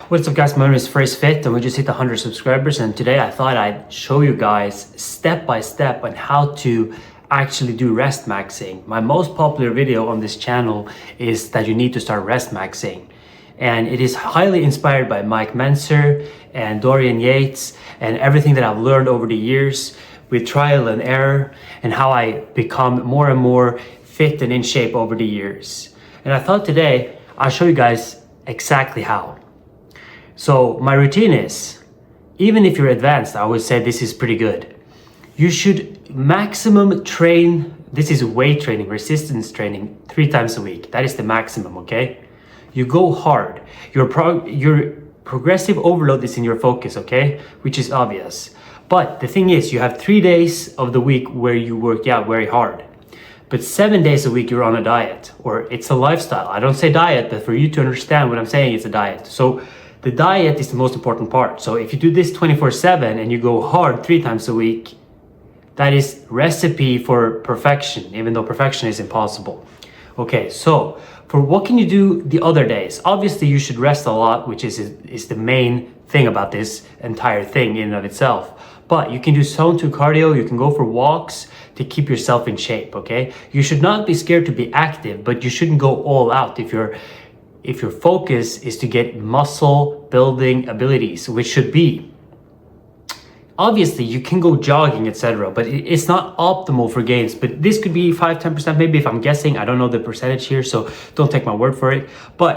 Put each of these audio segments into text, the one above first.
What's up guys, my name is Fit and we just hit 100 subscribers, and today I thought I'd show you guys step by step on how to actually do rest maxing. My most popular video on this channel is that you need to start rest maxing, and it is highly inspired by Mike Mentzer and Dorian Yates and everything that I've learned over the years with trial and error and how I become more and more fit and in shape over the years. And I thought today I'll show you guys exactly how. So my routine is, even if you're advanced, I would say this is pretty good. You should maximum train, this is weight training, resistance training, 3 times a week. That is the maximum, okay? You go hard. Your progressive overload is in your focus, okay? Which is obvious. But the thing is, you have 3 days of the week where you work out very hard. But 7 days a week you're on a diet, or it's a lifestyle. I don't say diet, but for you to understand what I'm saying, it's a diet. So the diet is the most important part. So if you do this 24/7 and you go hard 3 times a week, that is recipe for perfection, even though perfection is impossible. Okay, so for what can you do the other days? Obviously you should rest a lot, which is the main thing about this entire thing in and of itself. But you can do zone 2 cardio, you can go for walks to keep yourself in shape, okay? You should not be scared to be active, but you shouldn't go all out if your focus is to get muscle building abilities, which should be, obviously you can go jogging, etc., but it's not optimal for gains. But this could be 5-10%, maybe, if I'm guessing. I don't know the percentage here, so don't take my word for it. But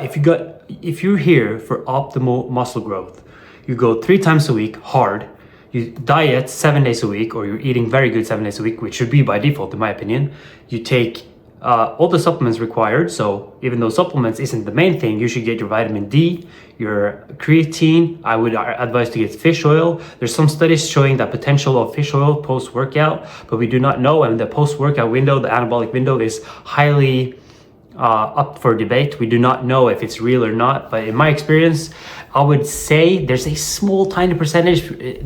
if you're here for optimal muscle growth, you go 3 times a week hard, you diet 7 days a week, or you're eating very good 7 days a week, which should be by default in my opinion. You take all the supplements required. So even though supplements isn't the main thing, you should get your vitamin D, your creatine. I would advise to get fish oil. There's some studies showing that potential of fish oil post-workout, but we do not know. And the post-workout window, the anabolic window, is highly up for debate. We do not know if it's real or not, but in my experience, I would say there's a small tiny percentage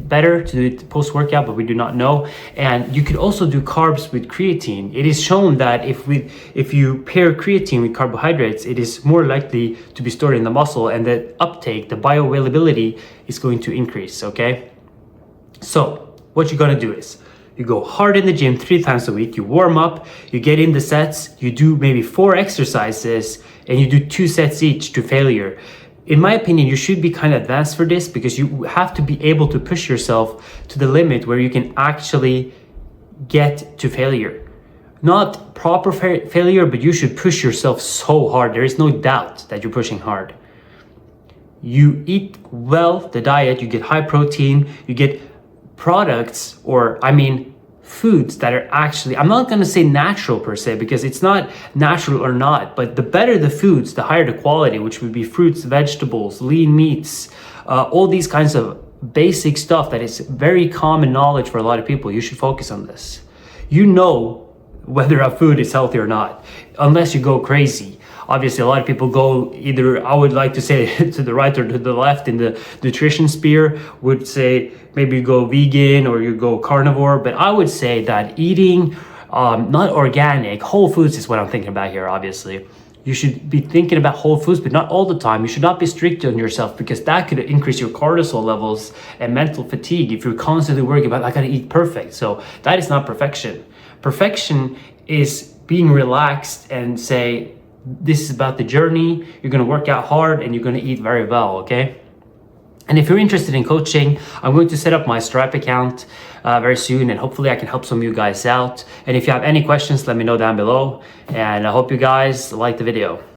better to do it post-workout, but we do not know. And you could also do carbs with creatine. It is shown that if you pair creatine with carbohydrates, it is more likely to be stored in the muscle, and the uptake, the bioavailability, is going to increase, okay? So what you're gonna do is, you go hard in the gym 3 times a week, you warm up, you get in the sets, you do maybe 4 exercises, and you do 2 sets each to failure. In my opinion, you should be kind of advanced for this, because you have to be able to push yourself to the limit where you can actually get to failure. Not proper failure, but you should push yourself so hard. There is no doubt that you're pushing hard. You eat well, the diet, you get high protein, you get products, or I mean foods that are actually, I'm not going to say natural per se, because it's not natural or not, but the better the foods, the higher the quality, which would be fruits, vegetables, lean meats, all these kinds of basic stuff that is very common knowledge for a lot of people. You should focus on this. You know whether a food is healthy or not, unless you go crazy. Obviously, a lot of people go either, I would like to say, to the right or to the left in the nutrition sphere, would say maybe you go vegan or you go carnivore. But I would say that eating not organic, whole foods is what I'm thinking about here, obviously. You should be thinking about whole foods, but not all the time. You should not be strict on yourself, because that could increase your cortisol levels and mental fatigue if you're constantly worrying about, I gotta eat perfect. So that is not perfection. Perfection is being relaxed and say, this is about the journey. You're going to work out hard and you're going to eat very well, okay? And if you're interested in coaching, I'm going to set up my Stripe account very soon, and hopefully I can help some of you guys out. And if you have any questions, let me know down below. And I hope you guys like the video.